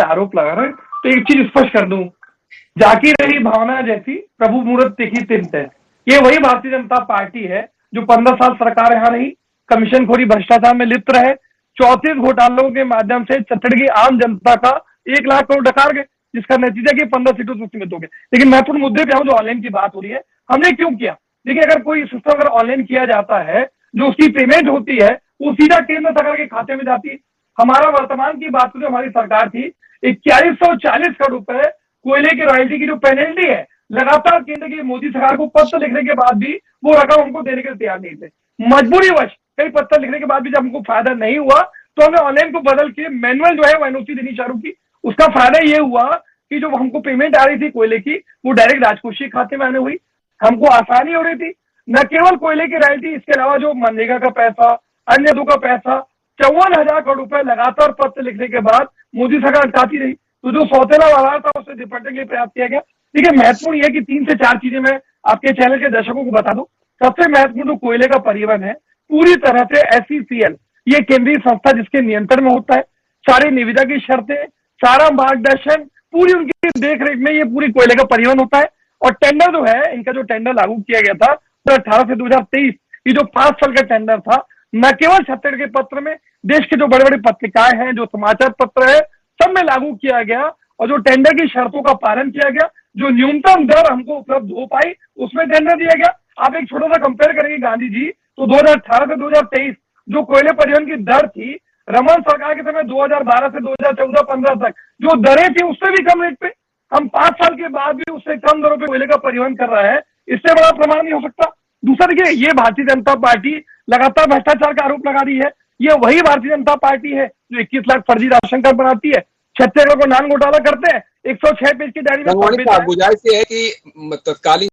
आरोप लगा रहे हैं। तो एक चीज स्पष्ट कर दूं, जाकी रही भावना जैसी प्रभु मूर्त तीखी तिनत है। ये वही भारतीय जनता पार्टी है जो 15 साल सरकार यहाँ रही, कमीशन खोरी भ्रष्टाचार में लिप्त रहे, 34 घोटालों के माध्यम से छत्तीसगढ़ की आम जनता का 1 लाख करोड़ डकार गए, जिसका नतीजा कि 15 सीटों से सीमित हो गए। लेकिन महत्वपूर्ण मुद्दे पे आऊं, जो ऑनलाइन की बात हो रही है, हमने क्यों किया? देखिए, अगर कोई सिस्टम अगर ऑनलाइन किया जाता है, जो उसकी पेमेंट होती है वो सीधा केंद्र सरकार के खाते में जाती है। हमारा वर्तमान की बात करें, हमारी सरकार थी, 4140 करोड़ रुपए कोयले की रॉयल्टी की जो पेनल्टी है, लगातार केंद्र की मोदी सरकार को पत्र लिखने के बाद भी वो रकम हमको देने के लिए तैयार नहीं थे। मजबूरीवश कई पत्र लिखने के बाद भी जब हमको फायदा नहीं हुआ तो हमने ऑनलाइन को बदल के मैनुअल जो है वो एनओसी देनी चालू की। उसका फायदा ये हुआ कि जो हमको पेमेंट आ रही थी कोयले की, वो डायरेक्ट राजकोषीय खाते में आने हुई, हमको आसानी हो रही थी। न केवल कोयले की रॉयल्टी, इसके अलावा जो मनरेगा का पैसा, अन्य दो का पैसा, 54,000 करोड़ रुपए लगातार पत्र लिखने के बाद मोदी सरकार अटकाती रही। तो जो सौतेला व्यवहार था उससे निपटने के लिए प्रयास किया गया। देखिए, महत्वपूर्ण यह कि 3 से 4 चीजें मैं आपके चैनल के दर्शकों को बता दूं। सबसे महत्वपूर्ण जो कोयले का परिवहन है, पूरी तरह से SECL, ये केंद्रीय संस्था जिसके नियंत्रण में होता है, सारी निविदा की शर्तें, सारा मार्गदर्शन, पूरी उनकी देखरेख में ये पूरी कोयले का परिवहन होता है। और टेंडर जो है, इनका जो टेंडर लागू किया गया था 2018 से 2023, ये जो 5 साल का टेंडर था, न केवल छत्तीसगढ़ के पत्र में, देश के जो बड़े बड़े पत्रिकाएं हैं, जो समाचार पत्र है, सब में लागू किया गया। और जो टेंडर की शर्तों का पालन किया गया, जो न्यूनतम दर हमको उपलब्ध हो पाई, उसमें टेंडर दिया गया। आप एक छोटा सा कंपेयर करेंगे गांधी जी, तो 2018 से 2023 जो कोयले परिवहन की दर थी, रमन सरकार के समय 2012 से 2014-15 तक जो दरें थी, उससे भी कम रेट पे हम 5 साल के बाद भी उससे कम दरों पे कोयले का परिवहन कर रहा है। इससे बड़ा प्रमाण नहीं हो सकता। दूसरा, देखिए, ये भारतीय जनता पार्टी लगातार भ्रष्टाचार का आरोप लगा रही है। ये वही भारतीय जनता पार्टी है जो 21 लाख फर्जी राशन कार्ड बनाती है, छत्तीसगढ़ को नान घोटाला करते हैं, 106 पेज की डायरी में गुजारिश है कि तत्कालीन